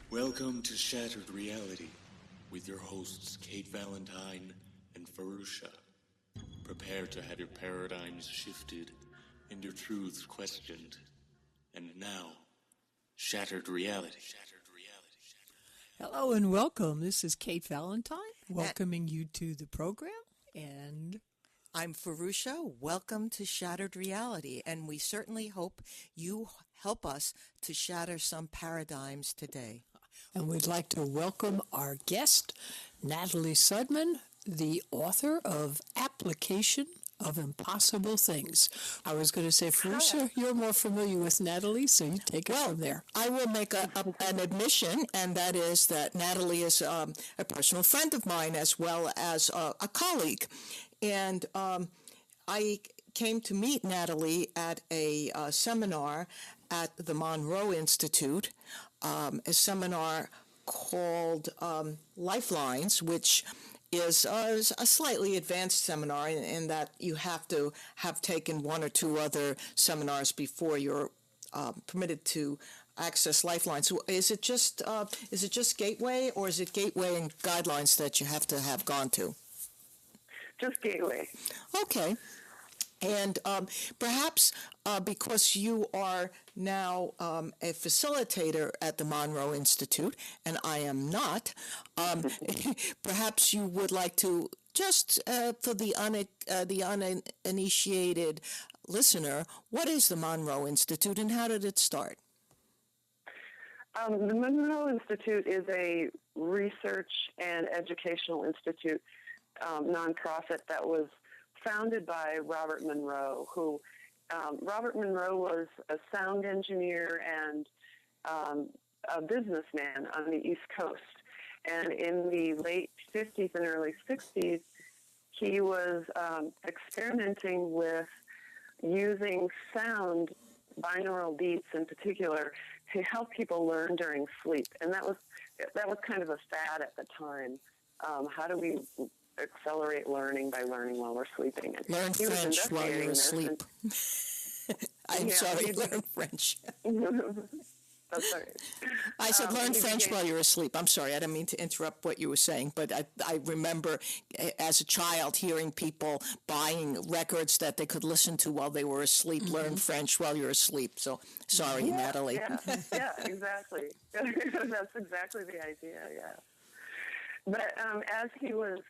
Welcome to Shattered Reality with your hosts Kate Valentine and Fahrusha. Prepare to have your paradigms shifted and your truths questioned. And now, Shattered Reality. Hello and welcome. This is Kate Valentine welcoming you to the program. And I'm Fahrusha. Welcome to Shattered Reality. And we certainly hope you help us to shatter some paradigms today. And we'd like to welcome our guest, Natalie Sudman, the author of Application of Impossible Things. I was going to say, Fahrusha, you're more familiar with Natalie, so you take it from there. I will make an admission, and that is that Natalie is a personal friend of mine as well as a colleague. And I came to meet Natalie at a seminar at the Monroe Institute, a seminar called Lifelines, which is a slightly advanced seminar in that you have to have taken one or two other seminars before you're permitted to access Lifelines. So is it just Gateway, or is it Gateway and Guidelines that you have to have gone to? Just Gateway. Okay. And perhaps because you are now a facilitator at the Monroe Institute, and I am not, perhaps you would like to just for the uninitiated listener, what is the Monroe Institute and how did it start? The Monroe Institute is a research and educational institute, nonprofit that was founded by Robert Monroe, who Robert Monroe was a sound engineer and a businessman on the East Coast. And in the late 50s and early 60s, he was experimenting with using sound, binaural beats in particular, to help people learn during sleep. And that was kind of a fad at the time. How do we accelerate learning by learning while we're sleeping? And learn French while you're asleep. Learn French. That's right. I said learn French while you're asleep. I'm sorry, I didn't mean to interrupt what you were saying, but I remember as a child hearing people buying records that they could listen to while they were asleep, learn French while you're asleep. So, sorry, Natalie. Yeah, exactly. That's exactly the idea, yeah. But as he was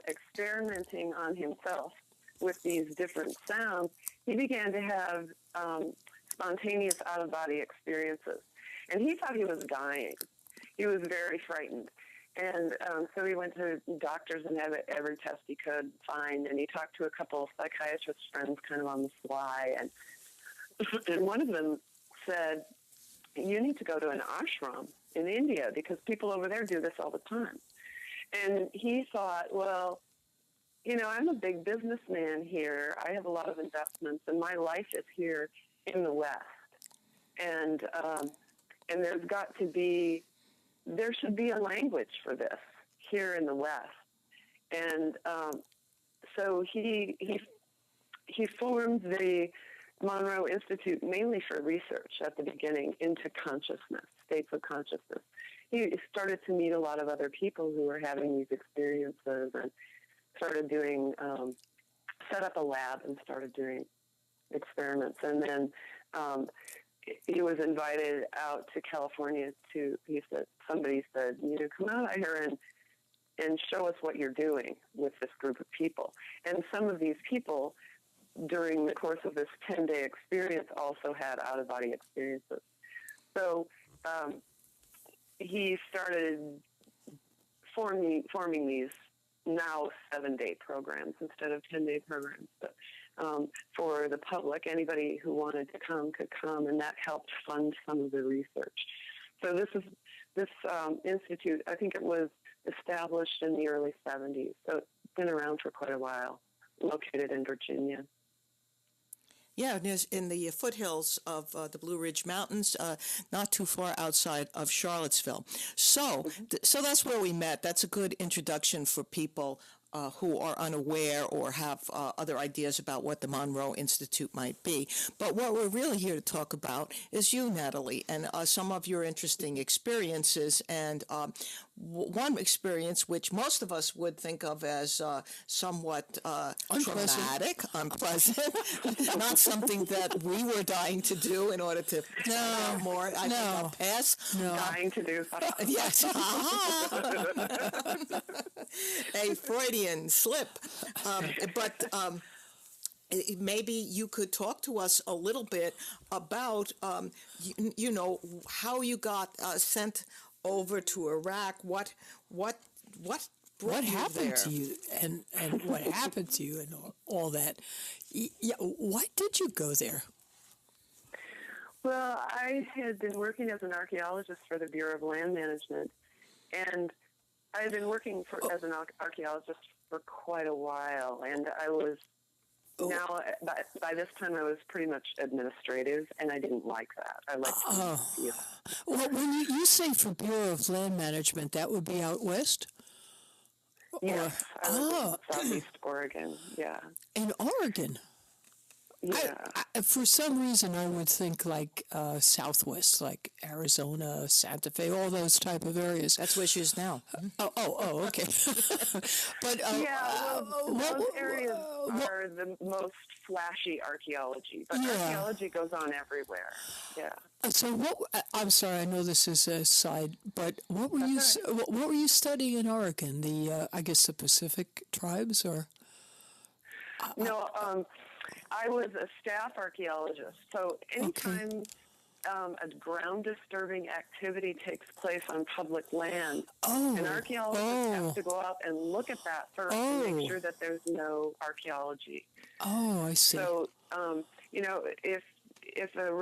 experimenting on himself with these different sounds, he began to have spontaneous out-of-body experiences. And he thought he was dying. He was very frightened. And so he went to doctors and had every test he could find, and he talked to a couple of psychiatrist friends kind of on the fly. And one of them said, you need to go to an ashram in India because people over there do this all the time. And he thought, well, I'm a big businessman here. I have a lot of investments, and my life is here in the West. And there should be a language for this here in the West. And so he formed the Monroe Institute mainly for research at the beginning into consciousness, states of consciousness. He started to meet a lot of other people who were having these experiences and started doing, set up a lab and started doing experiments. And then he was invited out to California somebody said, come out here and show us what you're doing with this group of people. And some of these people, during the course of this 10-day experience, also had out-of-body experiences. So he started forming these now 7-day programs instead of 10-day programs. But for the public, anybody who wanted to come could come, and that helped fund some of the research. So this institute, I think it was established in the early 70s, so it's been around for quite a while, located in Virginia. Yeah, it is in the foothills of the Blue Ridge Mountains, not too far outside of Charlottesville. So, so that's where we met. That's a good introduction for people who are unaware or have other ideas about what the Monroe Institute might be. But what we're really here to talk about is you, Natalie, and some of your interesting experiences. And one experience which most of us would think of as somewhat traumatic, unpleasant, not something that we were dying to do in order to find out more. I think I'll pass. Dying to do something. Yes. A Freudian slip. But maybe you could talk to us a little bit about, you know, how you got sent over to Iraq. What brought you happened there? to you, and what happened to you, and all that? Yeah, why did you go there? Well, I had been working as an archaeologist for the Bureau of Land Management, and I had been working as an archaeologist for quite a while, and I was now, by this time, I was pretty much administrative, and I didn't like that. I liked Well, when you say for Bureau of Land Management, that would be out west? Yes, I was in Southeast Oregon, yeah. In Oregon? Yeah. For some reason, I would think like Southwest, like Arizona, Santa Fe, all those type of areas. That's where she is now. Okay. But those areas are the most flashy archaeology, but archaeology goes on everywhere. Yeah. So I'm sorry, I know this is a side, but what were you studying in Oregon? I guess the Pacific tribes, or? No. I was a staff archaeologist, so anytime a ground-disturbing activity takes place on public land, an archaeologist has to go out and look at that first and make sure that there's no archaeology. Oh, I see. So, you know, if the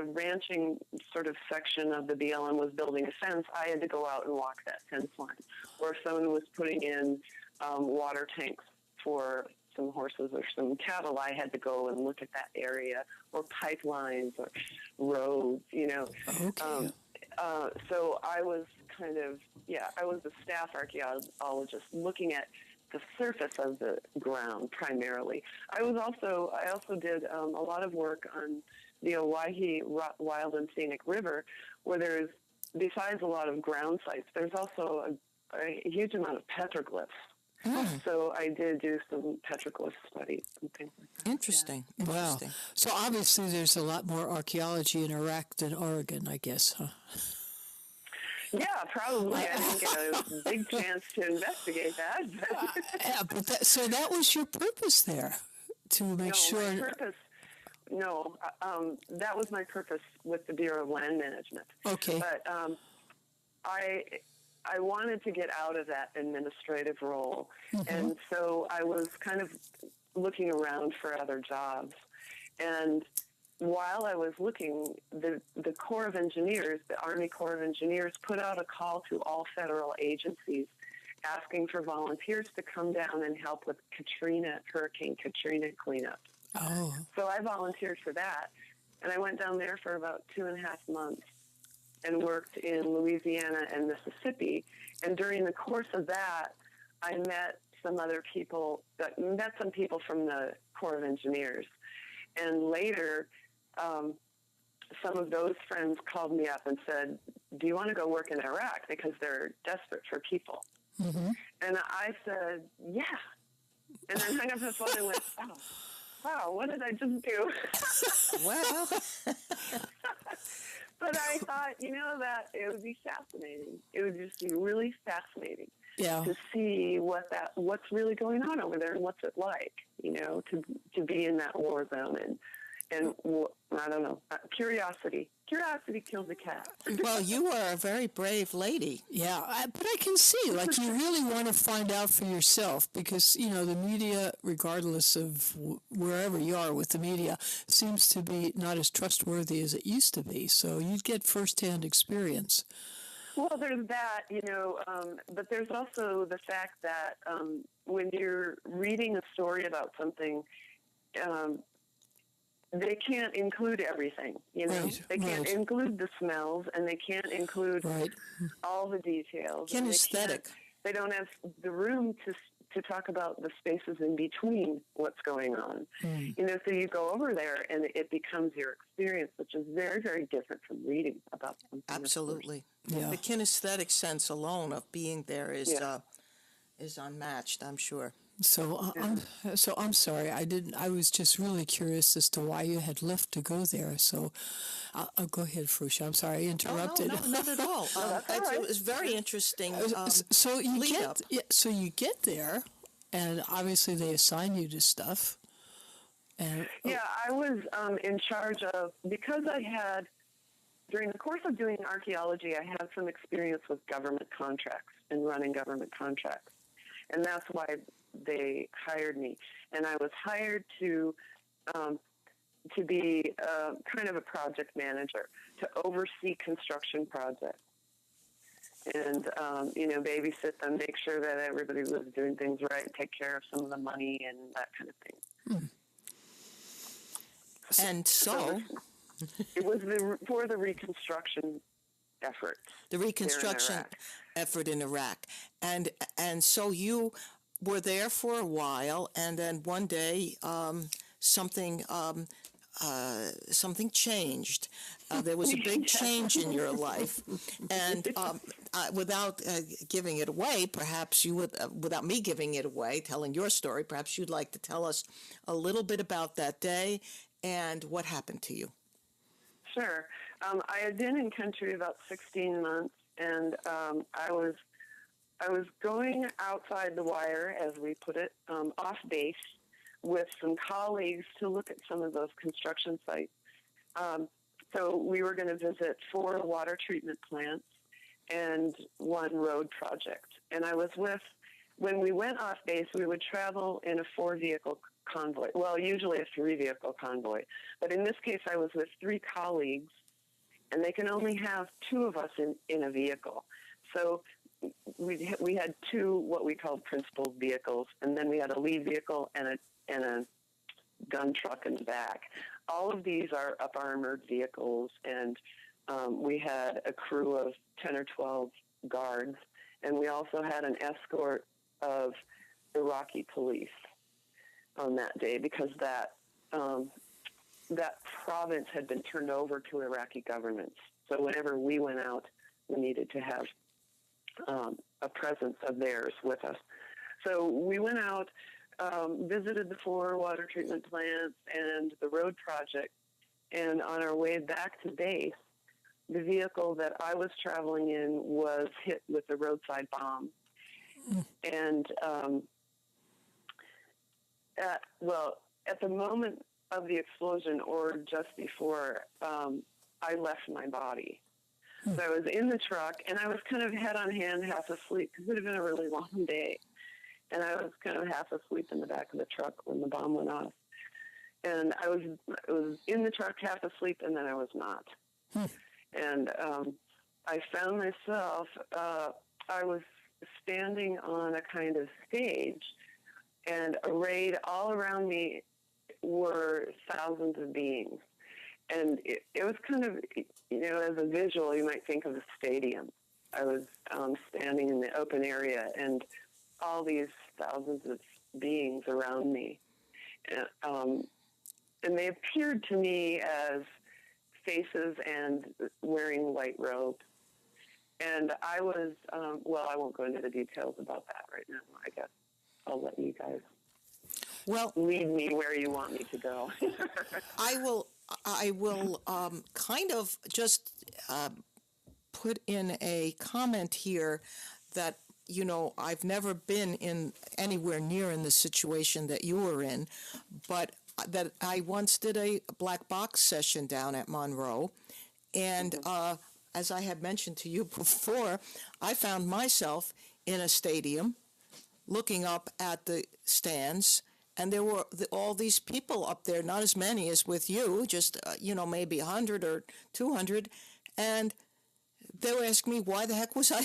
ranching sort of section of the BLM was building a fence, I had to go out and walk that fence line. Or if someone was putting in water tanks for some horses or some cattle, I had to go and look at that area, or pipelines or roads, you know. Okay. So I was I was a staff archaeologist looking at the surface of the ground primarily. I also did a lot of work on the Owyhee Wild and Scenic River, where there's, besides a lot of ground sites, there's also a huge amount of petroglyphs. So I did do some petroglyph studies and things like that. Interesting. Yeah. Wow. So obviously there's a lot more archaeology in Iraq than Oregon, I guess, huh? Yeah, probably. I didn't get a big chance to investigate that. But so that was your purpose there, to make sure. That was my purpose with the Bureau of Land Management. Okay. But I wanted to get out of that administrative role, and so I was kind of looking around for other jobs. And while I was looking, the Corps of Engineers, the Army Corps of Engineers, put out a call to all federal agencies asking for volunteers to come down and help with Hurricane Katrina cleanup. Oh. So I volunteered for that, and I went down there for about 2.5 months and worked in Louisiana and Mississippi. And during the course of that, I met some people from the Corps of Engineers. And later, some of those friends called me up and said, "Do you want to go work in Iraq? Because they're desperate for people." Mm-hmm. And I said, "Yeah." And then hung up the phone and went, "Oh, wow, what did I just do?" Well. But I thought, that it would be fascinating. It would just be really fascinating to see what's really going on over there and what's it like, to be in that war zone and I don't know, curiosity. Curiosity kills a cat. Well, you are a very brave lady. Yeah, but I can see, like, you really want to find out for yourself because, the media, regardless of wherever you are with the media, seems to be not as trustworthy as it used to be. So you'd get firsthand experience. Well, there's that, but there's also the fact that when you're reading a story about something, they can't include everything, Right, They can't include the smells, and they can't include all the details. Kinesthetic. they don't have the room to talk about the spaces in between what's going on. So you go over there and it becomes your experience, which is very, very different from reading about something. Absolutely. Yeah. The kinesthetic sense alone of being there is unmatched, I'm sure. So I'm sorry. I was just really curious as to why you had left to go there. So I'll go ahead, Fahrusha. I'm sorry I interrupted. No, not at all. It was very interesting. So you lead get up. so you get there, and obviously they assign you to stuff. And Yeah, I was in charge of, because I had, during the course of doing archaeology, I had some experience with government contracts and running government contracts. And that's why they hired me. And I was hired to be kind of a project manager, to oversee construction projects. And, babysit them, make sure that everybody was doing things right, take care of some of the money and that kind of thing. And so it was for the reconstruction effort. The reconstruction effort in Iraq. And so you were there for a while, and then one day something changed. There was a big change in your life, and without giving it away, perhaps you would, without me giving it away, telling your story, perhaps you'd like to tell us a little bit about that day and what happened to you. Sure. I had been in country about 16 months, and I was going outside the wire, as we put it, off base with some colleagues to look at some of those construction sites. So we were going to visit 4 water treatment plants and 1 road project. And I was when we went off base, we would travel in a 4-vehicle convoy. Well, usually a 3-vehicle convoy. But in this case, I was with 3 colleagues, and they can only have 2 of us in a vehicle. So we had 2 what we called principal vehicles, and then we had a lead vehicle and a gun truck in the back. All of these are up-armored vehicles, and we had a crew of 10 or 12 guards, and we also had an escort of Iraqi police on that day, because that province had been turned over to Iraqi governments. So whenever we went out, we needed to have a presence of theirs with us. So we went out, visited the 4 water treatment plants and the road project, and on our way back to base, the vehicle that I was traveling in was hit with a roadside bomb. And at the moment of the explosion, or just before, I left my body. So I was in the truck, and I was kind of head on hand, half asleep, because it had been a really long day. And I was kind of half asleep in the back of the truck when the bomb went off. And I was in the truck half asleep, and then I was not. And I found myself, I was standing on a kind of stage, and arrayed all around me were thousands of beings. And it was kind of, as a visual, you might think of a stadium. I was standing in the open area, and all these thousands of beings around me. And they appeared to me as faces and wearing white robes. And I was, I won't go into the details about that right now. I guess I'll let you guys lead me where you want me to go. I will kind of just put in a comment here that, I've never been in anywhere near in the situation that you were in, but that I once did a black box session down at Monroe, and as I had mentioned to you before, I found myself in a stadium looking up at the stands, and there were all these people up there, not as many as with you, just, maybe 100 or 200, and they were asking me why the heck was I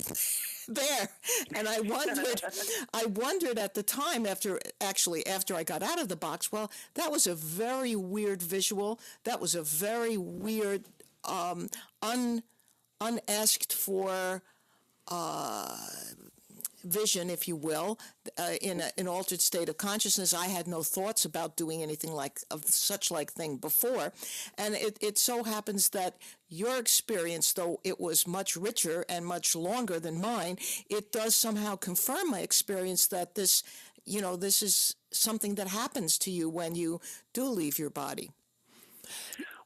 there, and I wondered at the time after I got out of the box. Well, that was a very weird visual. That was a very weird, unasked for vision, if you will, in an altered state of consciousness. I had no thoughts about doing anything of such thing before, and it so happens that your experience, though it was much richer and much longer than mine, it does somehow confirm my experience that this is something that happens to you when you do leave your body.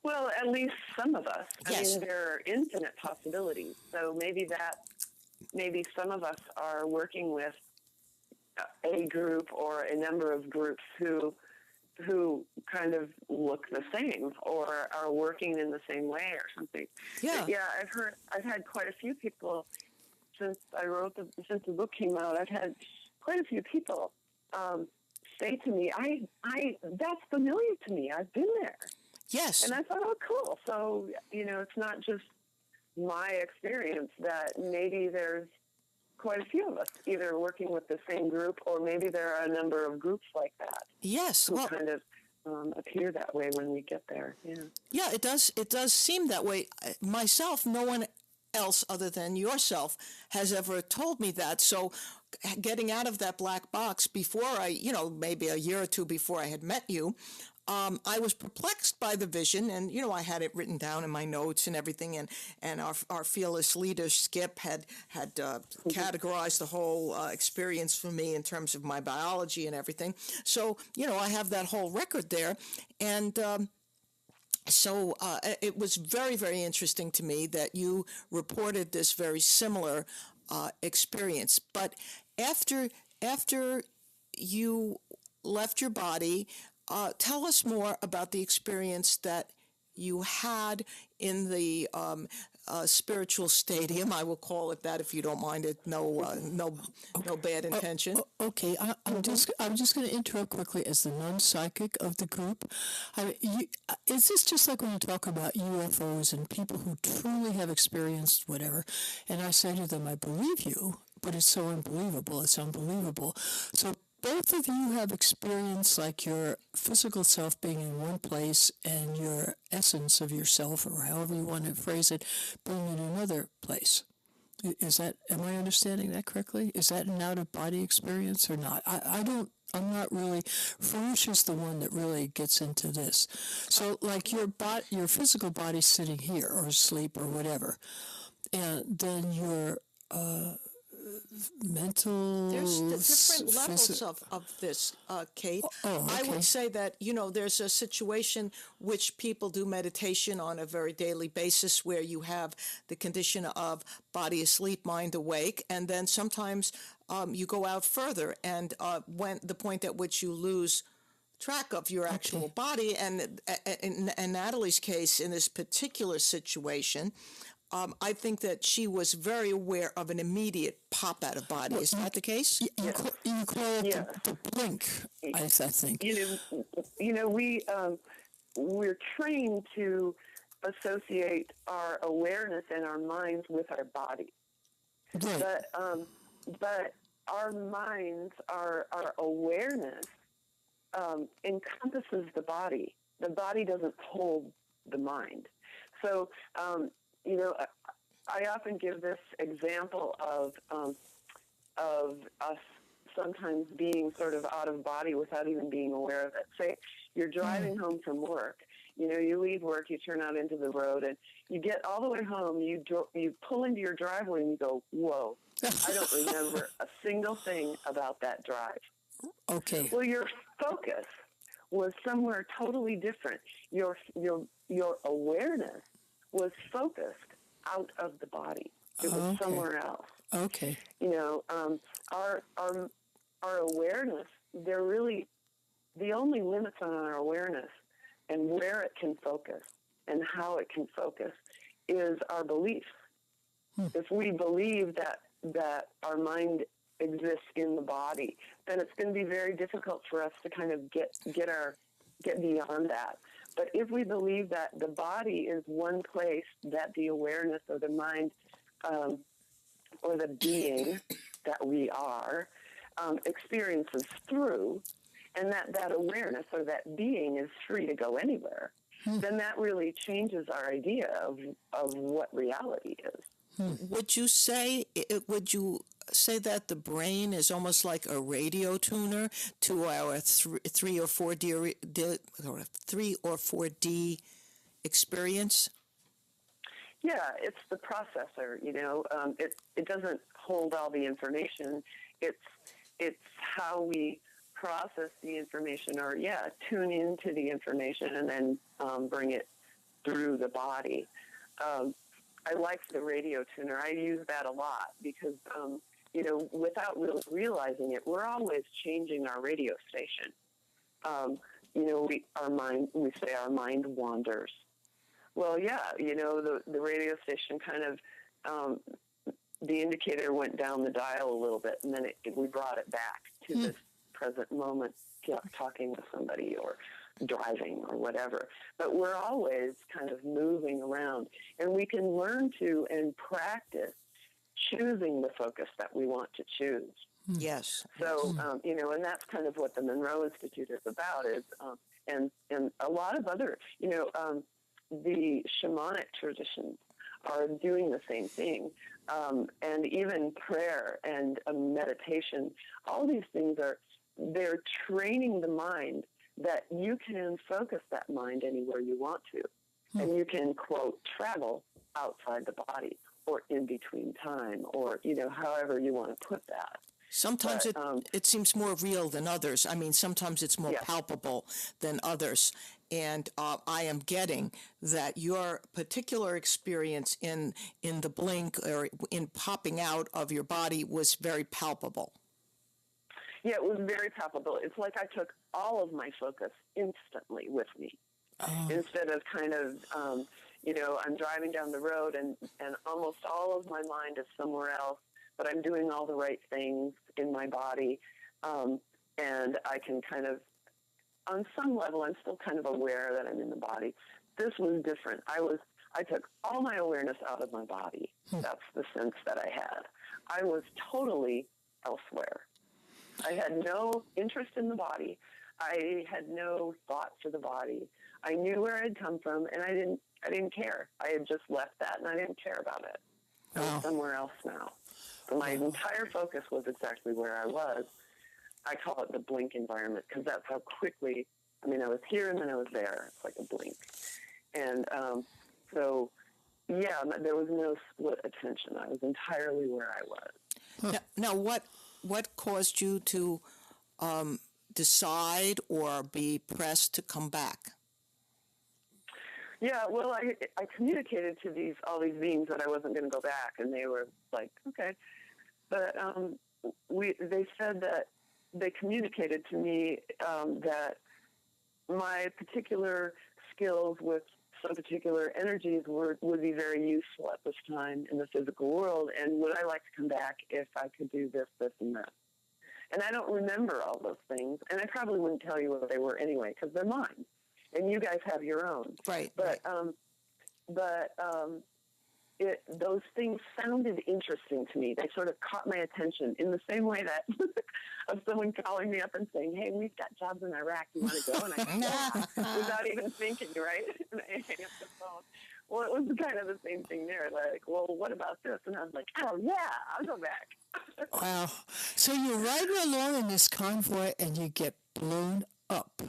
Well, at least some of us. Yes. I mean, there are infinite possibilities. So maybe some of us are working with a group or a number of groups who kind of look the same or are working in the same way or something. Yeah. Yeah, I've had quite a few people since the book came out. I've had quite a few people say to me, I that's familiar to me. I've been there. Yes. And I thought, oh, cool. So, it's not just my experience, that maybe there's quite a few of us either working with the same group, or maybe there are a number of groups like that. Yes. Who kind of appear that way when we get there. Yeah. Yeah, it does seem that way. Myself, no one else other than yourself has ever told me that. So getting out of that black box before maybe a year or two before I had met you, I was perplexed by the vision, and I had it written down in my notes and everything, and our fearless leader Skip had categorized the whole experience for me in terms of my biology and everything. So I have that whole record there, and so it was very, very interesting to me that you reported this very similar experience. But after you left your body, tell us more about the experience that you had in the spiritual stadium. I will call it that, if you don't mind it. No bad intention. Okay, I'm just going to interrupt quickly as the non-psychic of the group. Is this just like when you talk about UFOs and people who truly have experienced whatever, and I say to them, I believe you, but it's so unbelievable. It's unbelievable. So both of you have experienced like your physical self being in one place and your essence of yourself, or however you want to phrase it, being in another place. Am I understanding that correctly? Is that an out-of-body experience or not? I'm not really. Fahrusha's the one that really gets into this. So like your physical body sitting here or asleep or whatever, and then your mental. There's different levels of this, Kate. Okay. I would say that, there's a situation which people do meditation on a very daily basis where you have the condition of body asleep, mind awake, and then sometimes you go out further, and when the point at which you lose track of your actual body, and in Natalie's case, in this particular situation, I think that she was very aware of an immediate pop out of body. Is that the case? You call it the blink, I think. We're trained to associate our awareness and our minds with our body. Right. But our minds, our awareness encompasses the body. The body doesn't hold the mind. So, I often give this example of us sometimes being sort of out of body without even being aware of it. Say you're driving home from work. You leave work, you turn out into the road, and you get all the way home. You pull into your driveway, and you go, "Whoa! I don't remember a single thing about that drive." Okay. Well, your focus was somewhere totally different. Your awareness was focused out of the body. It was somewhere else. Okay. Our awareness, they're really the only limits on our awareness and where it can focus and how it can focus is our belief. If we believe that our mind exists in the body, then it's going to be very difficult for us to kind of get beyond that. But if we believe that the body is one place that the awareness or the mind or the being that we are experiences through, and that awareness or that being is free to go anywhere, then that really changes our idea of what reality is. Would you say, would you say that the brain is almost like a radio tuner to our 3 or 4D experience? Yeah, it's the processor. It doesn't hold all the information. It's how we process the information, or tune into the information and then bring it through the body. I like the radio tuner. I use that a lot because without really realizing it, we're always changing our radio station. We say our mind wanders. Well, the radio station kind of, the indicator went down the dial a little bit, and then we brought it back to this present moment, talking with somebody or driving or whatever. But we're always kind of moving around, and we can learn to and practice choosing the focus that we want to choose. Yes. So, and that's kind of what the Monroe Institute is about, and a lot of other, the shamanic traditions are doing the same thing. And even prayer and meditation, all these things they're training the mind that you can focus that mind anywhere you want to. And you can, quote, travel outside the body or in between time, or, however you want to put that. Sometimes it seems more real than others. I mean, sometimes it's more palpable than others. And I am getting that your particular experience in the blink or in popping out of your body was very palpable. Yeah, it was very palpable. It's like I took all of my focus instantly with me. Instead of kind of, I'm driving down the road and almost all of my mind is somewhere else, but I'm doing all the right things in my body. And I can kind of, on some level, I'm still kind of aware that I'm in the body. This was different. I took all my awareness out of my body. That's the sense that I had. I was totally elsewhere. I had no interest in the body. I had no thought for the body. I knew where I'd come from, and I didn't care. I had just left that, and I didn't care about it. I was somewhere else now. So my entire focus was exactly where I was. I call it the blink environment because that's how quickly, I was here and then I was there. It's like a blink. And there was no split attention. I was entirely where I was. Now what caused you to decide or be pressed to come back? Yeah, well, I communicated to all these beings that I wasn't going to go back, and they were like, okay. But they said that they communicated to me that my particular skills with some particular energies would be very useful at this time in the physical world, and would I like to come back if I could do this, this, and this. And I don't remember all those things, and I probably wouldn't tell you what they were anyway, because they're mine, and you guys have your own. Right. But those things sounded interesting to me. They sort of caught my attention in the same way that of someone calling me up and saying, "Hey, we've got jobs in Iraq. You want to go?" And I without even thinking, right? And I hang up the phone. Well, it was kind of the same thing there. Like, well, what about this? And I was like, oh, yeah, I'll go back. Wow. So you're riding along in this convoy and you get blown up.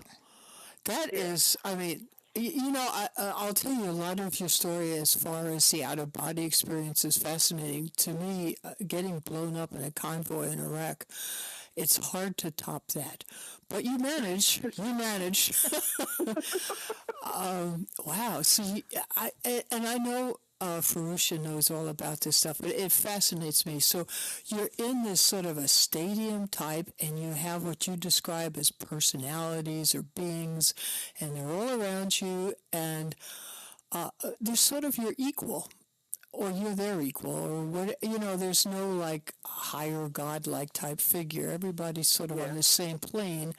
That is, I'll tell you a lot of your story as far as the out-of-body experience is fascinating. To me, getting blown up in a convoy in Iraq, it's hard to top that. But you manage. Wow. So I know Fahrusha knows all about this stuff, but it fascinates me. So you're in this sort of a stadium type, and you have what you describe as personalities or beings, and they're all around you, and they're sort of your equal, or you're their equal, or what, there's no like higher godlike type figure. Everybody's sort of on the same plane,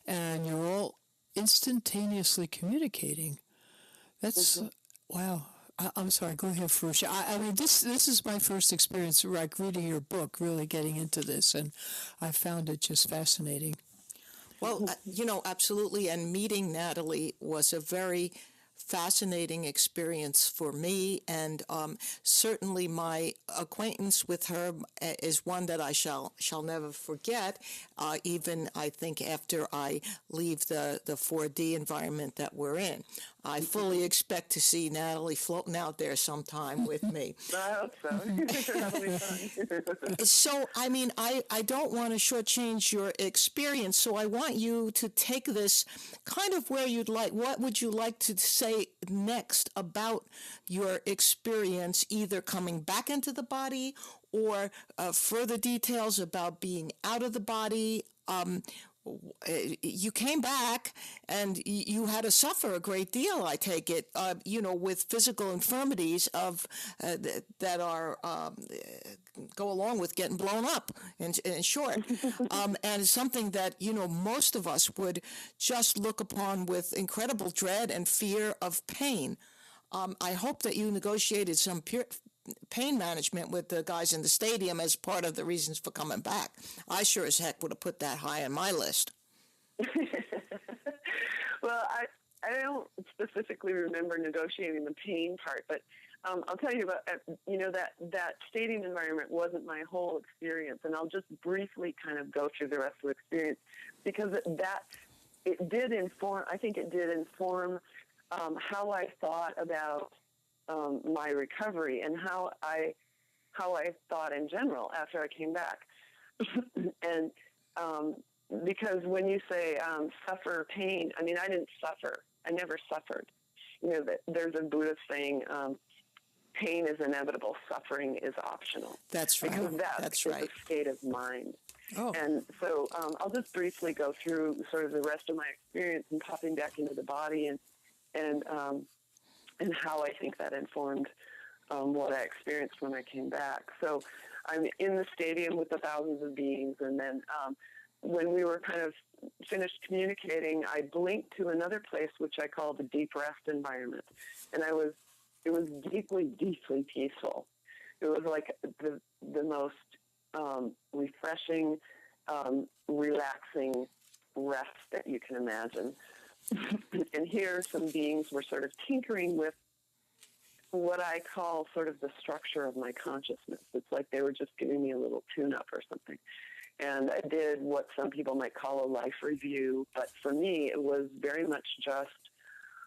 and you're all instantaneously communicating. That's wow. I'm sorry. Go ahead, Fahrusha. This is my first experience, like reading your book, really getting into this, and I found it just fascinating. Well, absolutely. And meeting Natalie was a very fascinating experience for me, and certainly my acquaintance with her is one that I shall never forget, even I think after I leave the 4D environment that we're in. I fully expect to see Natalie floating out there sometime with me. I hope so. That'll be fun. So, I mean, I don't want to shortchange your experience, so I want you to take this kind of where you'd like. What would you like to say next about your experience, either coming back into the body or further details about being out of the body? You came back and you had to suffer a great deal, I take it, with physical infirmities of that are go along with getting blown up, in short. And it's something that, most of us would just look upon with incredible dread and fear of pain. I hope that you negotiated some pain management with the guys in the stadium as part of the reasons for coming back. I sure as heck would have put that high on my list. Well, I don't specifically remember negotiating the pain part, but I'll tell you about, that stadium environment wasn't my whole experience, and I'll just briefly kind of go through the rest of the experience, because it did inform how I thought about my recovery and how I thought in general after I came back. And because when you say suffer pain, I mean, I didn't suffer. I never suffered. There's a Buddhist saying, pain is inevitable, suffering is optional. That's right. Because that's is right. a state of mind. Oh. And so I'll just briefly go through sort of the rest of my experience and popping back into the body and how I think that informed what I experienced when I came back. So I'm in the stadium with the thousands of beings, and then when we were kind of finished communicating, I blinked to another place, which I call the deep rest environment. And it was deeply, deeply peaceful. It was like the most refreshing, relaxing rest that you can imagine. And here some beings were sort of tinkering with what I call sort of the structure of my consciousness. It's like they were just giving me a little tune-up or something. And I did what some people might call a life review, but for me it was very much just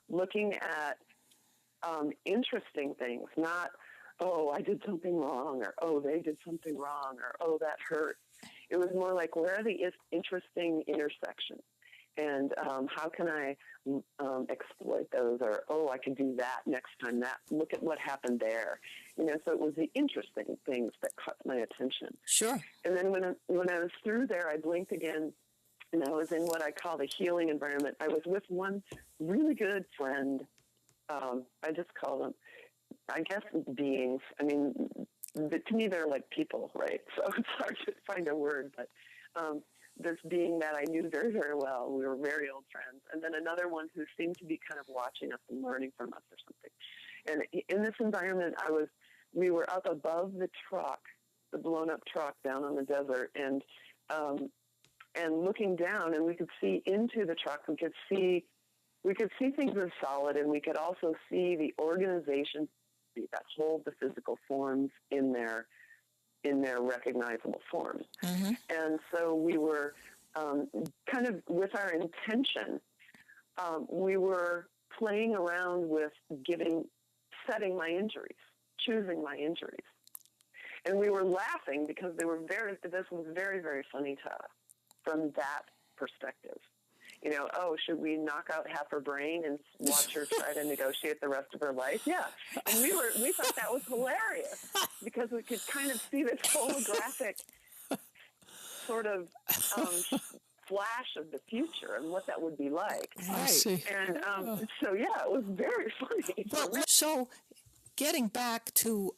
looking at interesting things, not, oh, I did something wrong, or oh, they did something wrong, or oh, that hurt. It was more like, where are the interesting intersections? And how can I exploit those? Or, oh, I can do that next time. That, look at what happened there. So it was the interesting things that caught my attention. Sure. And then when I was through there, I blinked again, and I was in what I call the healing environment. I was with one really good friend. I just call them, I guess, beings. I mean, to me, they're like people, right? So it's hard to find a word, but this being that I knew very, very well. We were very old friends. And then another one who seemed to be kind of watching us and learning from us or something. And in this environment, we were up above the truck, the blown up truck down on the desert, and looking down, and we could see into the truck. We could see things as solid, and we could also see the organization that hold the physical forms in their recognizable forms. Mm-hmm. And so we were kind of with our intention, we were playing around with setting my injuries, choosing my injuries. And we were laughing because this was very, very funny to us from that perspective. Oh, should we knock out half her brain and watch her try to negotiate the rest of her life? Yeah. And we thought that was hilarious because we could kind of see this holographic sort of flash of the future and what that would be like. I see. And so, yeah, it was very funny. Well, so getting back to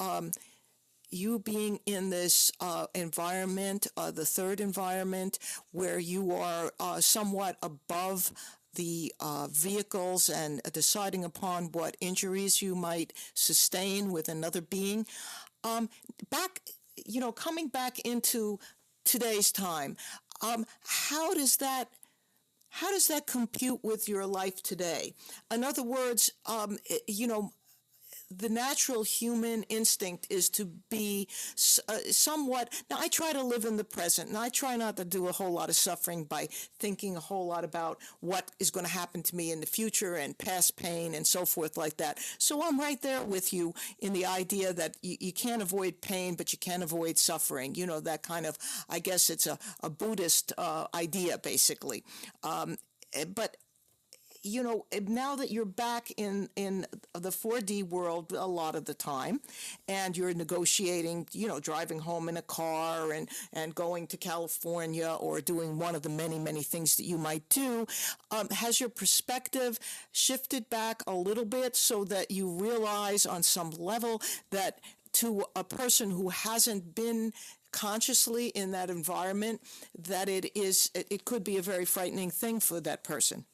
you being in this environment, the third environment, where you are somewhat above the vehicles and deciding upon what injuries you might sustain with another being. Coming back into today's time, how how does that compute with your life today? In other words, the natural human instinct is to be somewhat. Now, I try to live in the present, and I try not to do a whole lot of suffering by thinking a whole lot about what is going to happen to me in the future and past pain and so forth like that. So I'm right there with you in the idea that you can't avoid pain, but you can avoid suffering. You know, that kind of, I guess it's a Buddhist idea, basically. But now that you're back in the 4D world a lot of the time, and you're negotiating, driving home in a car and going to California or doing one of the many, many things that you might do, has your perspective shifted back a little bit so that you realize on some level that to a person who hasn't been consciously in that environment, that it could be a very frightening thing for that person?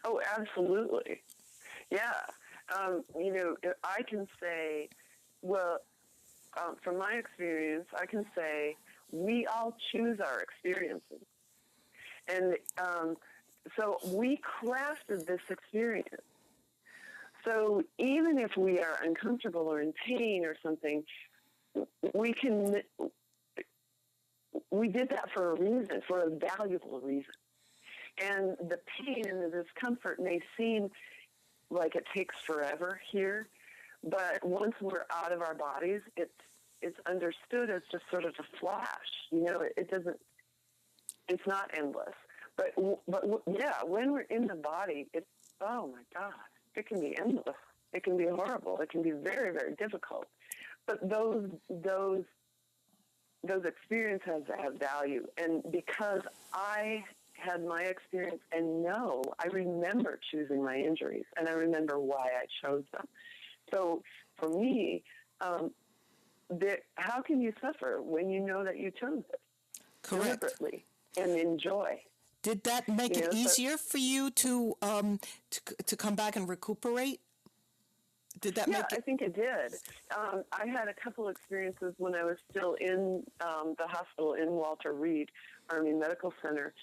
Oh, absolutely. Yeah. I can say, from my experience, I can say we all choose our experiences. And so we crafted this experience. So even if we are uncomfortable or in pain or something, we did that for a reason, for a valuable reason. And the pain and the discomfort may seem like it takes forever here, but once we're out of our bodies, it's understood as just sort of a flash. It's not endless. But yeah, when we're in the body, oh my God, it can be endless. It can be horrible. It can be very, very difficult. But those experiences have value. And because I had my experience and I remember choosing my injuries and I remember why I chose them. So for me, how can you suffer when you know that you chose it? Correct. Deliberately and enjoy? Did that make it easier for you to come back and recuperate? Did that make it? I think it did. I had a couple experiences when I was still in the hospital in Walter Reed Army Medical Center.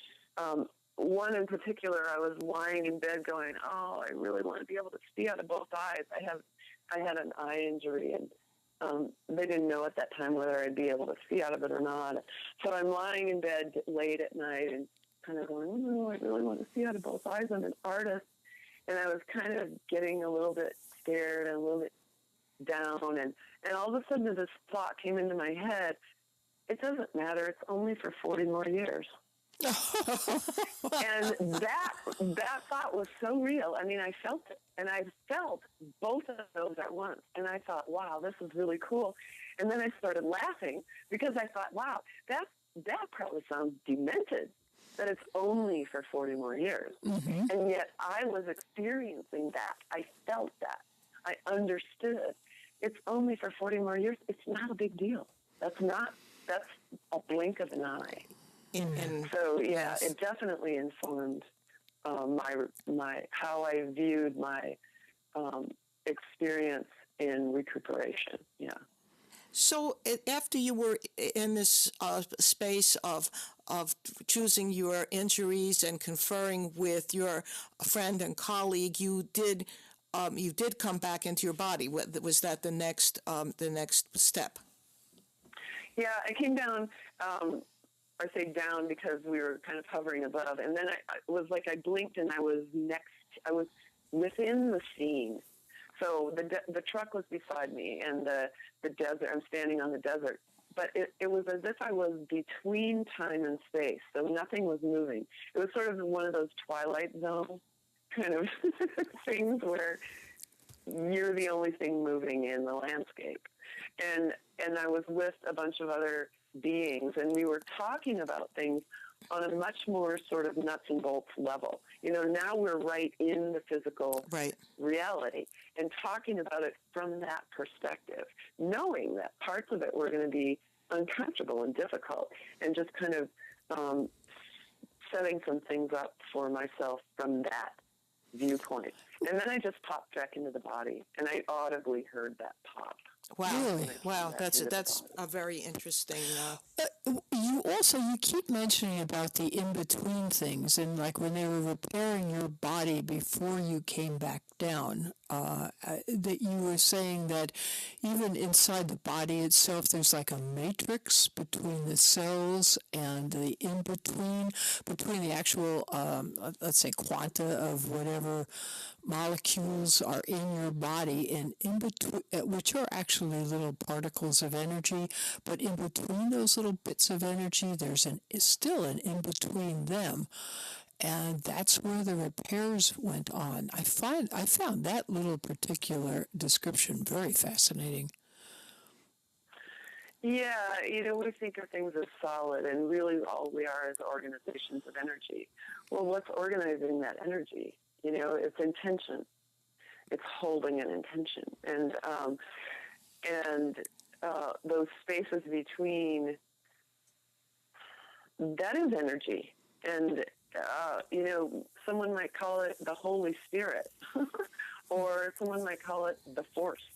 One in particular, I was lying in bed going, oh, I really want to be able to see out of both eyes. I had an eye injury, and they didn't know at that time whether I'd be able to see out of it or not. So I'm lying in bed late at night and kind of going, oh, I really want to see out of both eyes. I'm an artist. And I was kind of getting a little bit scared and a little bit down. And all of a sudden this thought came into my head. It doesn't matter. It's only for 40 more years. And that thought was so real. I mean, I felt it, and I felt both of those at once. And I thought, wow, this is really cool. And then I started laughing because I thought, wow, that probably sounds demented, that it's only for 40 more years. Mm-hmm. And yet I was experiencing that. I felt that. I understood. It's only for 40 more years. It's not a big deal. That's a blink of an eye. And so, yeah, it definitely informed my how I viewed my experience in recuperation. Yeah. So after you were in this space of choosing your injuries and conferring with your friend and colleague, you did come back into your body. Was that the next step? Yeah, I came down. I say down because we were kind of hovering above, and then I was like I blinked and I was within the scene. So the truck was beside me, and the desert. I'm standing on the desert, but it was as if I was between time and space. So nothing was moving. It was sort of one of those Twilight Zone kind of things where you're the only thing moving in the landscape, and I was with a bunch of other beings, and we were talking about things on a much more sort of nuts and bolts level. Now we're right in the physical reality and talking about it from that perspective, knowing that parts of it were going to be uncomfortable and difficult, and just kind of setting some things up for myself from that viewpoint. And then I just popped back into the body, and I audibly heard that pop. Wow. Really? Wow. That's a very interesting. You keep mentioning about the in-between things, and like when they were repairing your body before you came back down, that you were saying that even inside the body itself, there's like a matrix between the cells and the in-between, between the actual, let's say, quanta of whatever molecules are in your body, and in between, which are actually little particles of energy, but in between those little bits of energy, there's still an in between them, and that's where the repairs went on. I found that little particular description very fascinating. Yeah, we think of things as solid, and really all we are is organizations of energy. Well, what's organizing that energy? It's intention. It's holding an intention, and those spaces between, that is energy. And someone might call it the Holy Spirit, or someone might call it the Force,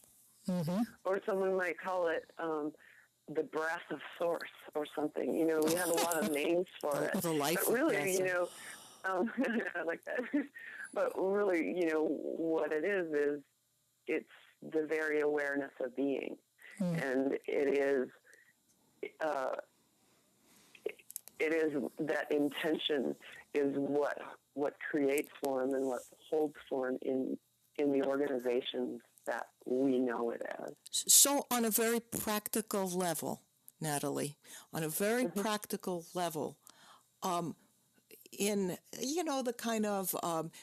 or someone might call it the breath of Source, or something. We have a lot of names for it. The life. But really, I like that. But really, what it is it's the very awareness of being, and it is that intention is what creates form and what holds form in the organizations that we know it as. So on a very practical level, Natalie, on a very practical level, in, the kind of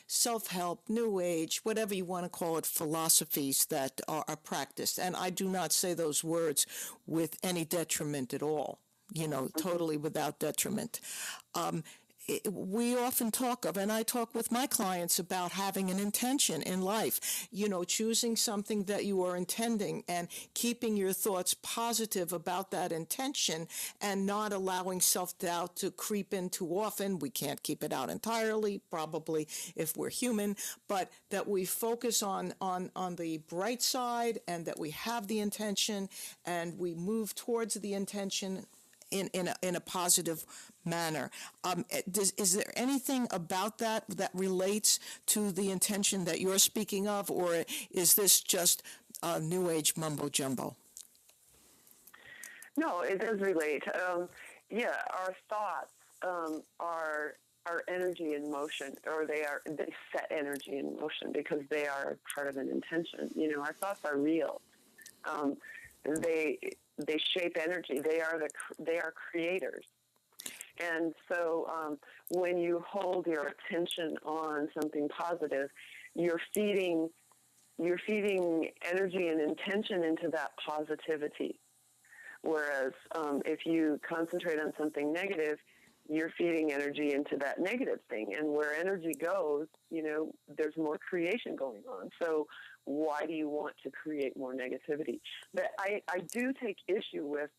self-help, New Age, whatever you want to call it, philosophies that are practiced, and I do not say those words with any detriment at all, totally without detriment. We often talk of, and I talk with my clients about having an intention in life, choosing something that you are intending and keeping your thoughts positive about that intention and not allowing self-doubt to creep in too often. We can't keep it out entirely, probably, if we're human, but that we focus on the bright side, and that we have the intention and we move towards the intention in a positive manner. Is there anything about that relates to the intention that you're speaking of, or is this just New Age mumbo jumbo? No, it does relate. Our thoughts are energy in motion, or they set energy in motion because they are part of an intention. Our thoughts are real. They shape energy. They are creators. And so when you hold your attention on something positive, you're feeding energy and intention into that positivity. Whereas if you concentrate on something negative, you're feeding energy into that negative thing. And where energy goes, there's more creation going on. So why do you want to create more negativity? But I do take issue with,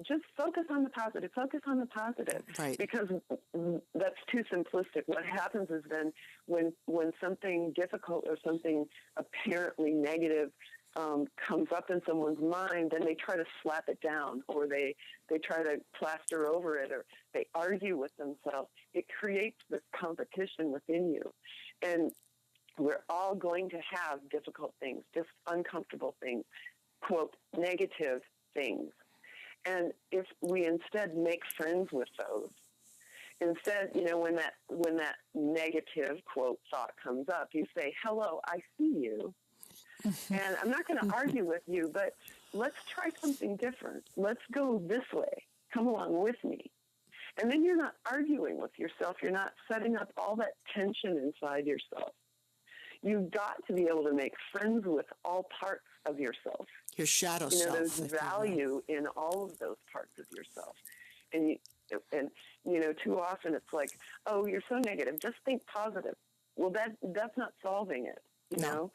just focus on the positive. Focus on the positive, right? Because that's too simplistic. What happens is then when something difficult or something apparently negative comes up in someone's mind, then they try to slap it down, or they try to plaster over it, or they argue with themselves. It creates this competition within you, and we're all going to have difficult things, just uncomfortable things, quote, negative things. And if we instead make friends with those, instead, when that negative, quote, thought comes up, you say, hello, I see you. And I'm not going to argue with you, but let's try something different. Let's go this way. Come along with me. And then you're not arguing with yourself. You're not setting up all that tension inside yourself. You've got to be able to make friends with all parts of yourself. Your shadow self. There's value in all of those parts of yourself. And too often it's like, oh, you're so negative. Just think positive. Well, that's not solving it. You know,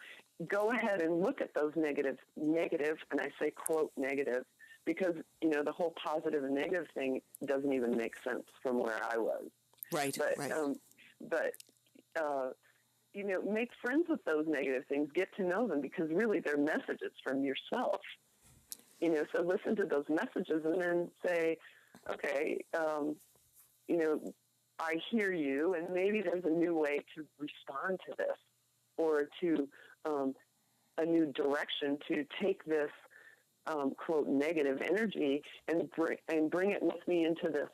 go ahead and look at those negative, and I say, quote, negative, because, the whole positive and negative thing doesn't even make sense from where I was. Right, but, right. make friends with those negative things, get to know them, because really they're messages from yourself. So listen to those messages and then say, okay, I hear you, and maybe there's a new way to respond to this, or to a new direction to take this, quote, negative energy and bring it with me into this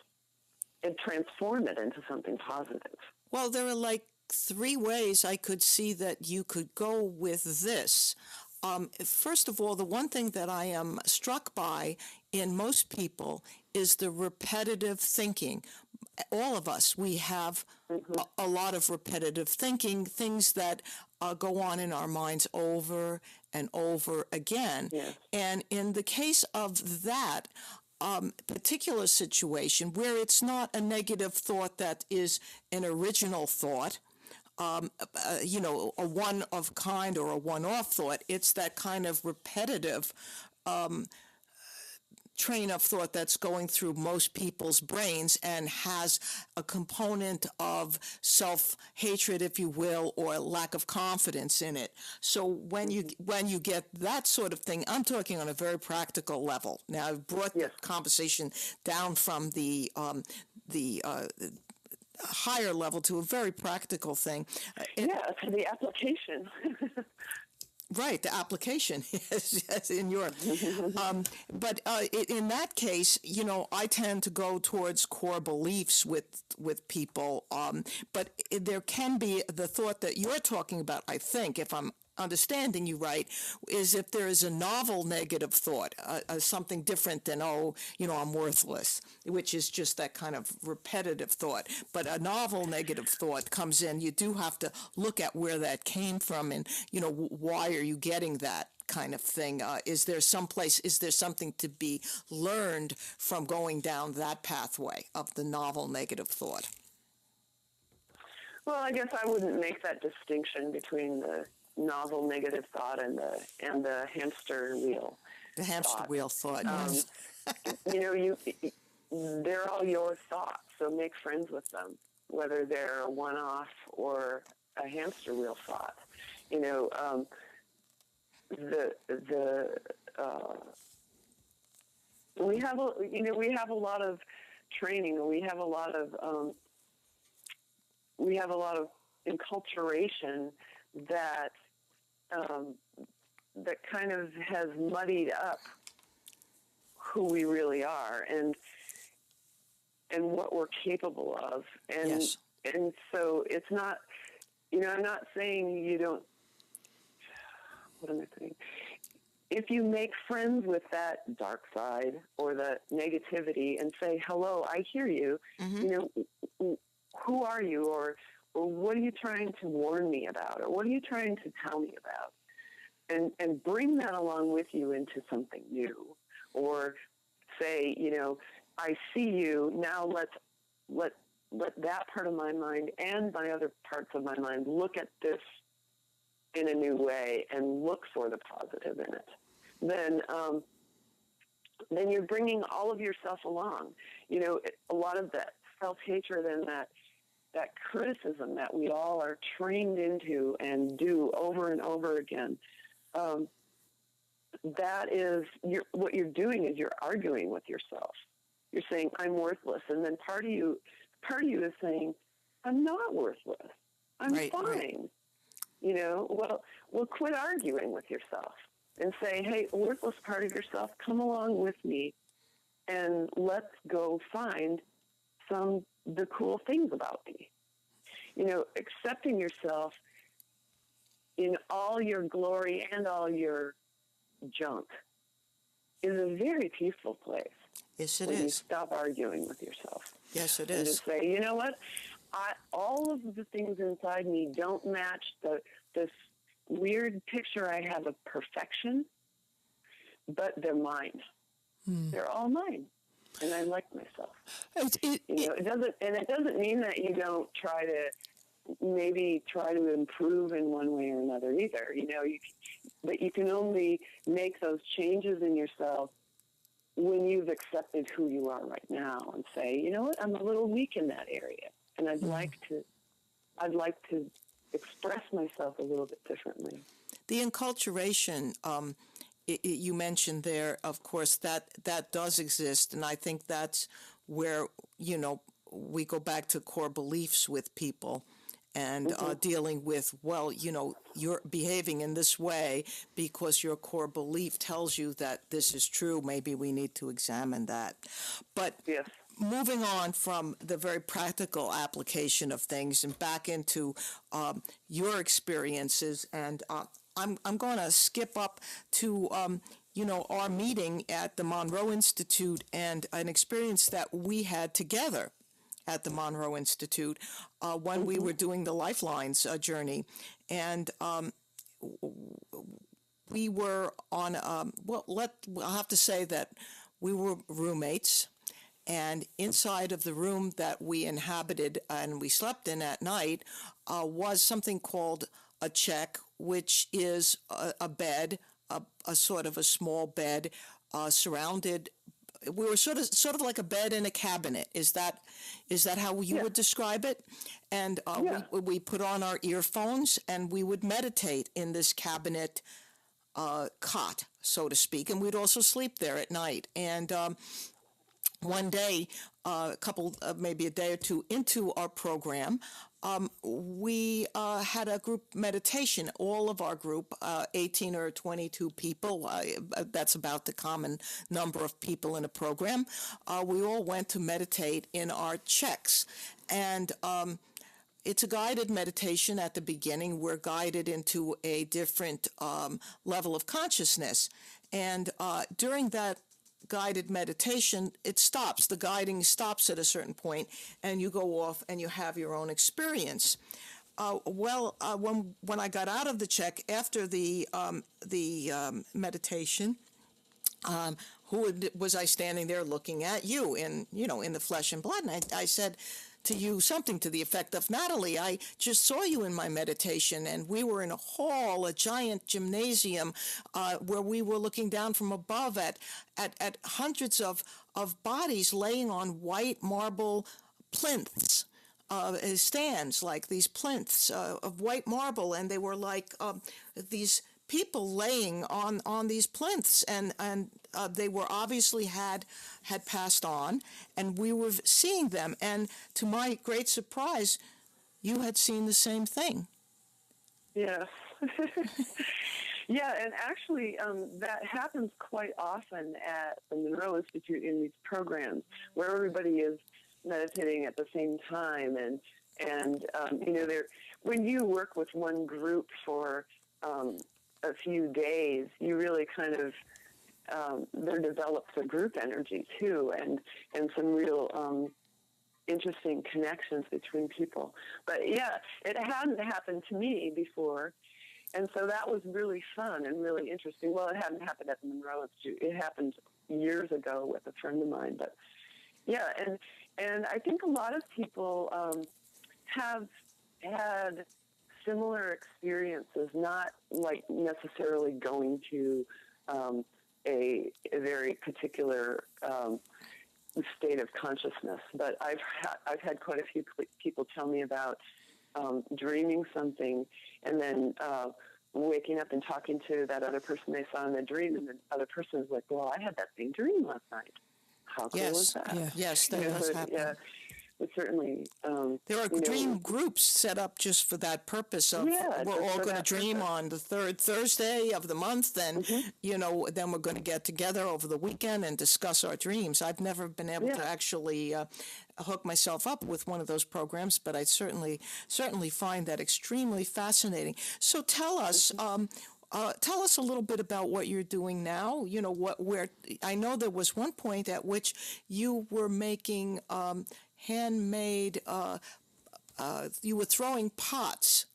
and transform it into something positive. Well, there are like 3 ways I could see that you could go with this. First of all, the one thing that I am struck by in most people is the repetitive thinking. All of us, we have a lot of repetitive thinking, things that go on in our minds over and over again. Yes. And in the case of that particular situation, where it's not a negative thought that is an original thought, a one of kind or a one-off thought, it's that kind of repetitive train of thought that's going through most people's brains and has a component of self-hatred, if you will, or lack of confidence in it. So when you get that sort of thing, I'm talking on a very practical level. Now, I've brought the conversation down from the higher level to a very practical thing. To the application. Right, the application, yes, in your, but in that case, I tend to go towards core beliefs with people, but there can be the thought that you're talking about, I think, if I'm understanding you right, is if there is a novel negative thought, something different than, I'm worthless, which is just that kind of repetitive thought. But a novel negative thought comes in, you do have to look at where that came from and, why are you getting that kind of thing? Is there something to be learned from going down that pathway of the novel negative thought? Well, I guess I wouldn't make that distinction between the novel negative thought and the hamster wheel. The hamster wheel thought. Yes. They're all your thoughts, so make friends with them, whether they're a one-off or a hamster wheel thought. We have a lot of training. We have a lot of enculturation that kind of has muddied up who we really are and what we're capable of. And yes. And so it's not, I'm not saying you don't, what am I saying? If you make friends with that dark side or the negativity and say, hello, I hear you, who are you? Or what are you trying to warn me about? Or what are you trying to tell me about? And bring that along with you into something new. Or say, I see you, now let that part of my mind and my other parts of my mind look at this in a new way and look for the positive in it. Then you're bringing all of yourself along. A lot of that self-hatred and that criticism that we all are trained into and do over and over again, that is, what you're doing is you're arguing with yourself. You're saying, I'm worthless. And then part of you is saying, I'm not worthless. I'm fine. Right. Well, quit arguing with yourself and say, hey, worthless part of yourself, come along with me and let's go find the cool things about me. Accepting yourself in all your glory and all your junk is a very peaceful place. Yes, it when is. You stop arguing with yourself. Yes, it and is. Just say, you know what? All of the things inside me don't match this weird picture I have of perfection, but they're mine. They're all mine, and I like myself. It doesn't mean that you don't try to improve in one way or another either. But you can only make those changes in yourself when you've accepted who you are right now and say, you know what, I'm a little weak in that area, and I'd like to express myself a little bit differently. The enculturation you mentioned there, of course, that does exist, and I think that's where, we go back to core beliefs with people and dealing with, well, you're behaving in this way because your core belief tells you that this is true. Maybe we need to examine that. But Yes. moving on from the very practical application of things and back into your experiences, and I'm going to skip up to our meeting at the Monroe Institute and an experience that we had together at the Monroe Institute when we were doing the Lifelines journey. And we were on, I'll have to say that we were roommates. And inside of the room that we inhabited and we slept in at night was something called a check, which is a bed, a sort of a small bed surrounded. We were sort of like a bed in a cabinet. Is that how you would describe it? And we put on our earphones and we would meditate in this cabinet cot, so to speak, and we'd also sleep there at night. And one day, maybe a day or two into our program, we had a group meditation. All of our group, 18 or 22 people, that's about the common number of people in a program, we all went to meditate in our checks. And it's a guided meditation at the beginning. We're guided into a different level of consciousness. And during that guided meditation, it stops. The guiding stops at a certain point, and you go off and you have your own experience. When I got out of the check after the meditation, who was I standing there looking at? You in the flesh and blood, and I said to you something to the effect of, Natalie, I just saw you in my meditation, and we were in a hall, a giant gymnasium, where we were looking down from above at hundreds of bodies laying on white marble plinths, stands like these plinths of white marble, and they were like these people laying on these plinths, and they were obviously had passed on, and we were seeing them. And to my great surprise, you had seen the same thing. Yes. Yeah, and actually that happens quite often at the Monroe Institute in these programs where everybody is meditating at the same time. And when you work with one group for a few days, you really kind of there develops a group energy too, and some real interesting connections between people. But yeah, it hadn't happened to me before, and so that was really fun and really interesting. Well, it hadn't happened at the Monroe Institute. It happened years ago with a friend of mine. But yeah, and I think a lot of people have had similar experiences, not like necessarily going to a very particular state of consciousness, but I've had quite a few people tell me about dreaming something and then waking up and talking to that other person they saw in the dream, and the other person's like, "Well, I had that same dream last night. How cool was that?" Yeah. Yes, that does happen. Yeah. But certainly, there are dream groups set up just for that purpose of we're all going to dream on the third Thursday of the month, and then we're going to get together over the weekend and discuss our dreams. I've never been able to actually hook myself up with one of those programs, but I certainly find that extremely fascinating. So tell us. Tell us a little bit about what you're doing now. Where I know there was one point at which you were making handmade. You were throwing pots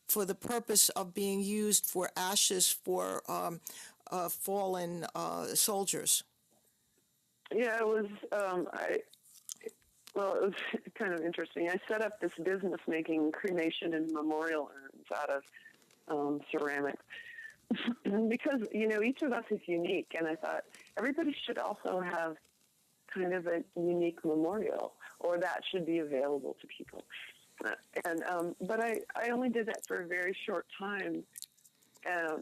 for the purpose of being used for ashes for fallen soldiers. Yeah, it was. It was kind of interesting. I set up this business making cremation and memorial urns out of ceramic. Because, each of us is unique, and I thought everybody should also have kind of a unique memorial, or that should be available to people. But I only did that for a very short time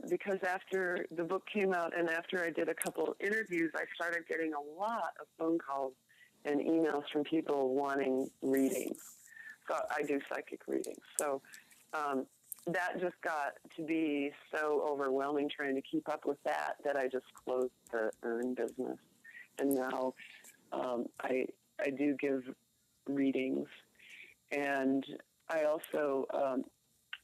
because after the book came out and after I did a couple interviews, I started getting a lot of phone calls and emails from people wanting readings. So I do psychic readings. So that just got to be so overwhelming trying to keep up with that I just closed the Earn business. And now I do give readings. And I also,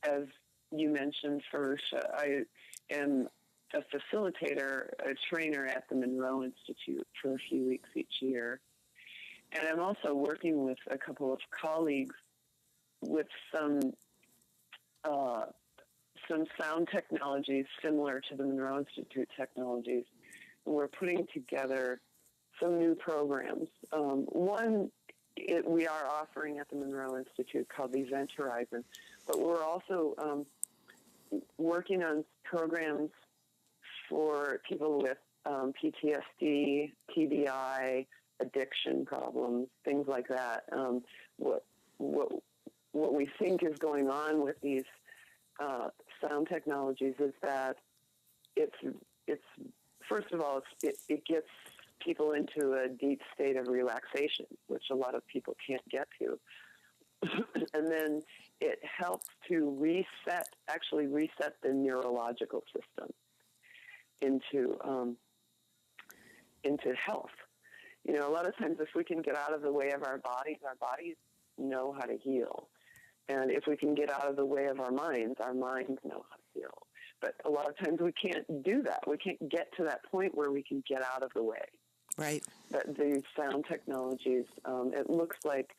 as you mentioned, Fahrusha, I am a facilitator, a trainer at the Monroe Institute for a few weeks each year. And I'm also working with a couple of colleagues with some sound technologies similar to the Monroe Institute technologies. And we're putting together some new programs. One we are offering at the Monroe Institute called Event Horizon, but we're also working on programs for people with PTSD, TBI, addiction problems, things like that. What we think is going on with these sound technologies is that it's first of all it gets people into a deep state of relaxation, which a lot of people can't get to, and then it helps to reset the neurological system into health. You know, a lot of times if we can get out of the way of our bodies know how to heal. And if we can get out of the way of our minds know how to heal. But a lot of times we can't do that. We can't get to that point where we can get out of the way. Right. But these sound technologies, it looks like,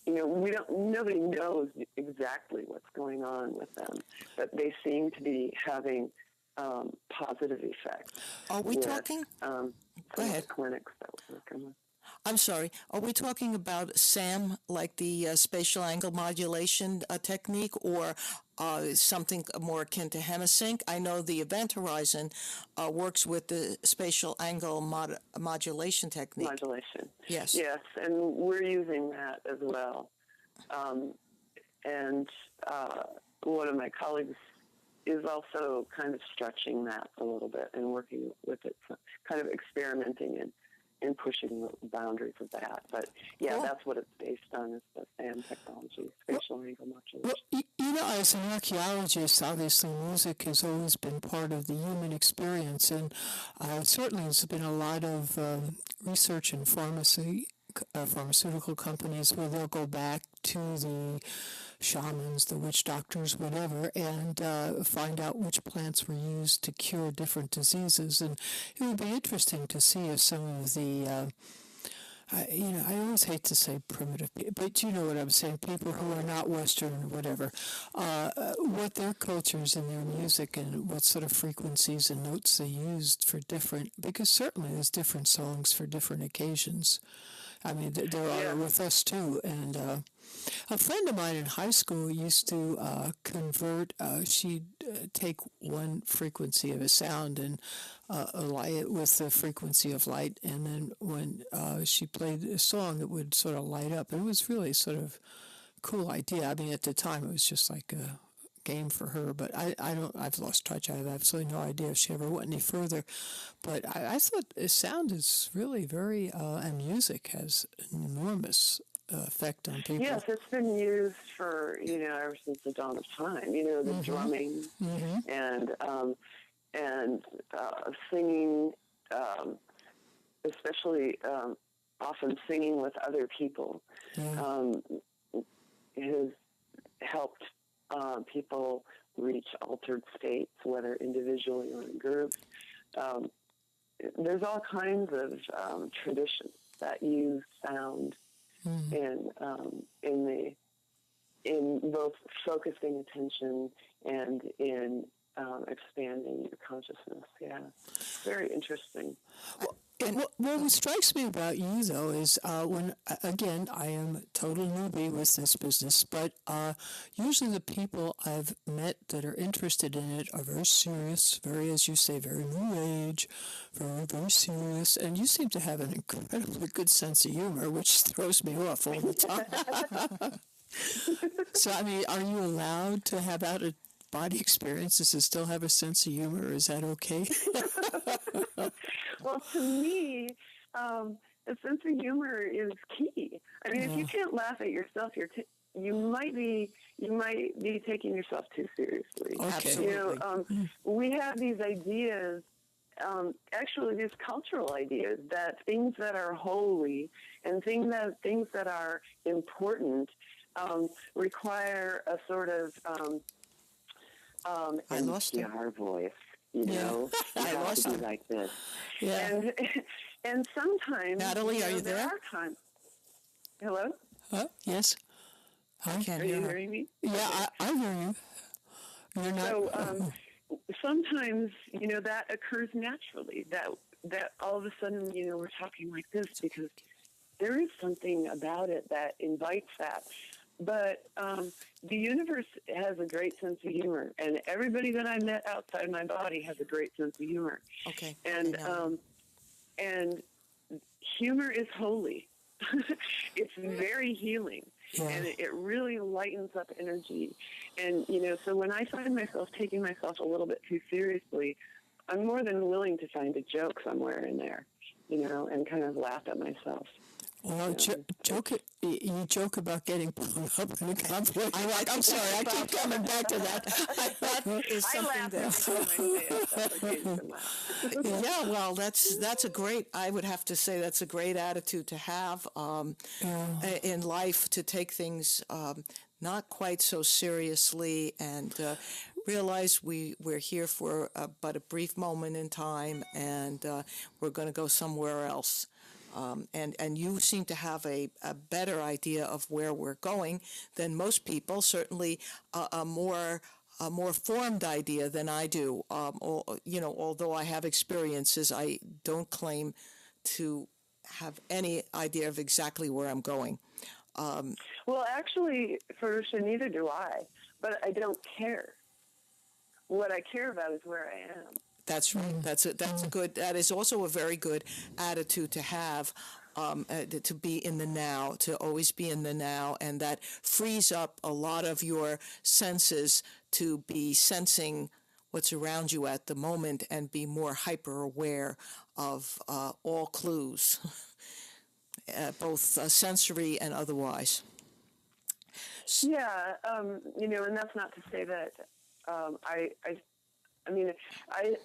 you know, nobody knows exactly what's going on with them, but they seem to be having positive effects. Are we talking? Go ahead. Clinics that we're working with. I'm sorry. Are we talking about SAM, like the spatial angle modulation technique, or something more akin to Hemisync? I know the Event Horizon works with the spatial angle modulation technique. Modulation. Yes. Yes, and we're using that as well. And one of my colleagues is also kind of stretching that a little bit and working with it, kind of experimenting and pushing the boundaries of that. But, yeah, cool. That's what it's based on, is the SAM technology, spatial angle modulation. Well, you know, as an archaeologist, obviously music has always been part of the human experience, and certainly there's been a lot of research in pharmaceutical companies where they'll go back to the shamans, the witch doctors, whatever, and find out which plants were used to cure different diseases. And it would be interesting to see if some of the, I always hate to say primitive people, but you know what I'm saying, people who are not Western or whatever, what their cultures and their music and what sort of frequencies and notes they used for different, because certainly there's different songs for different occasions. I mean, there are with us too. And a friend of mine in high school used to convert, she'd take one frequency of a sound and ally it with the frequency of light. And then when she played a song, it would sort of light up. And it was really sort of a cool idea. I mean, at the time, it was just like a game for her, but I've lost touch. I have absolutely no idea if she ever went any further. But I thought sound is really very, and music has an enormous effect on people. Yes, it's been used for, ever since the dawn of time, the drumming and singing, especially often singing with other people, has helped people reach altered states, whether individually or in groups. There's all kinds of traditions that use sound in both focusing attention and in expanding your consciousness. Yeah, very interesting. What strikes me about you, though, is when, again, I am a total newbie with this business, but usually the people I've met that are interested in it are very serious, very, as you say, very new age, very, very serious, and you seem to have an incredibly good sense of humor, which throws me off all the time. So, I mean, are you allowed to have out-of-body experiences and still have a sense of humor? Is that okay? Well, to me, a sense of humor is key. I mean, if you can't laugh at yourself, you might be taking yourself too seriously. Okay. You know, we have these ideas, actually these cultural ideas, that things that are holy and things that are important require a sort of I lost him. NPR voice. You know, I lost to be him. like this. Yeah. And sometimes, Natalie, are you there there? are times. Hello? Yes. Hi. Can't Are hear you her. hearing me? Yeah, I hear you. You're not. So sometimes, you know, that occurs naturally, that all of a sudden, you know, we're talking like this because there is something about it that invites that. But the universe has a great sense of humor, and everybody that I met outside my body has a great sense of humor. Okay. And and humor is holy. It's very healing, and it really lightens up energy. And you know, so when I find myself taking myself a little bit too seriously, I'm more than willing to find a joke somewhere in there, you know, and kind of laugh at myself. Well, you joke about getting blown up in a conflict. I'm sorry, I keep coming back to that. That is I something laugh that. every time I say it. That's okay, you can laugh. Yeah, well, that's a great. I would have to say that's a great attitude to have in life, to take things not quite so seriously and realize we're here for but a brief moment in time, and we're going to go somewhere else. And you seem to have a better idea of where we're going than most people. Certainly, a more formed idea than I do. You know, although I have experiences, I don't claim to have any idea of exactly where I'm going. Well, actually, Fahrusha, neither do I. But I don't care. What I care about is where I am. That's right. That's a good. That is also a very good attitude to have. To be in the now, to always be in the now, and that frees up a lot of your senses to be sensing what's around you at the moment and be more hyper aware of all clues, both sensory and otherwise. Yeah, you know, and that's not to say that I mean, I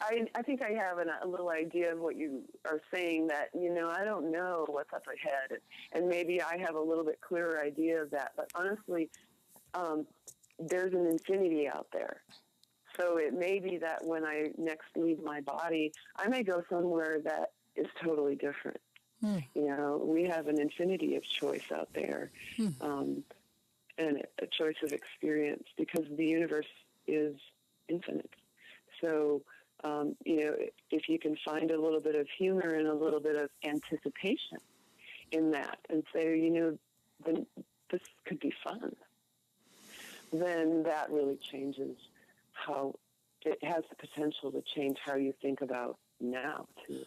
think I have a little idea of what you are saying, that, you know, I don't know what's up ahead, and maybe I have a little bit clearer idea of that. But honestly, there's an infinity out there. So it may be that when I next leave my body, I may go somewhere that is totally different. You know, we have an infinity of choice out there, and a choice of experience, because the universe is infinite. So, you know, if you can find a little bit of humor and a little bit of anticipation in that, and say, you know, then this could be fun, then that really changes how it has the potential to change how you think about now, too.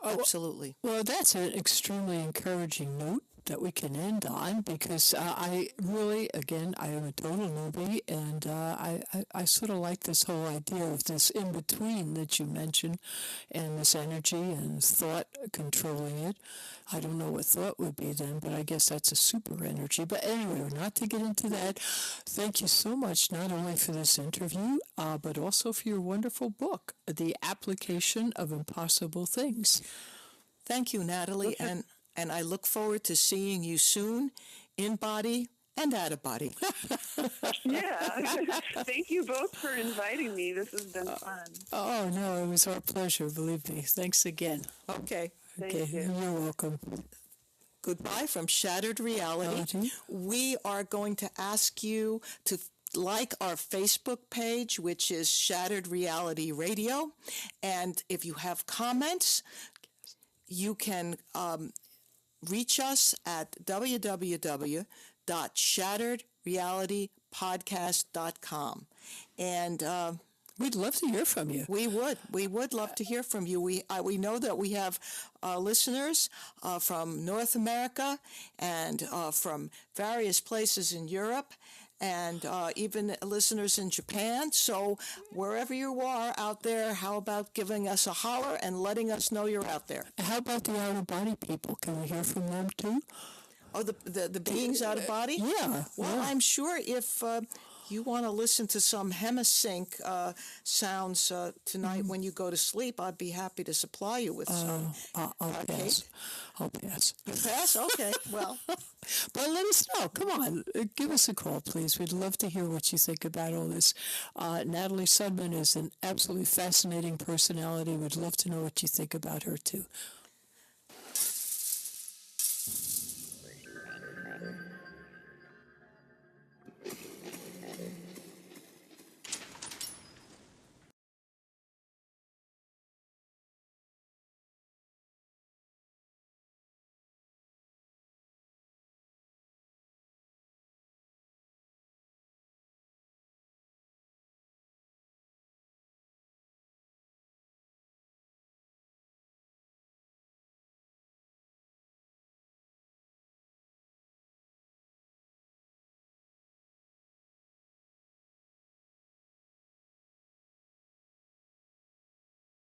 Absolutely. Well, that's an extremely encouraging note that we can end on, because I really, again, I am a total newbie, and I sort of like this whole idea of this in-between that you mentioned, and this energy and thought controlling it. I don't know what thought would be then, but I guess that's a super energy. But anyway, not to get into that, thank you so much, not only for this interview, but also for your wonderful book, The Application of Impossible Things. Thank you, Natalie, and I look forward to seeing you soon, in body and out of body. Yeah. Thank you both for inviting me. This has been fun. Oh, no, it was our pleasure, believe me. Thanks again. Okay. Thank you. You're welcome. Goodbye from Shattered Reality. We are going to ask you to like our Facebook page, which is Shattered Reality Radio. And if you have comments, you can reach us at www.shatteredrealitypodcast.com. And We'd love to hear from you. We would love to hear from you. We know that we have listeners from North America and from various places in Europe, and even listeners in Japan. So wherever you are out there, how about giving us a holler and letting us know you're out there? How about the out-of-body people? Can we hear from them too? Oh, the beings out of body? Yeah. Well, yeah. I'm sure if you want to listen to some hemisync sounds tonight when you go to sleep, I'd be happy to supply you with some. I'll pass. Kate? I'll pass. You pass? Okay, well. But let us know. Come on. Give us a call, please. We'd love to hear what you think about all this. Natalie Sudman is an absolutely fascinating personality. We'd love to know what you think about her, too.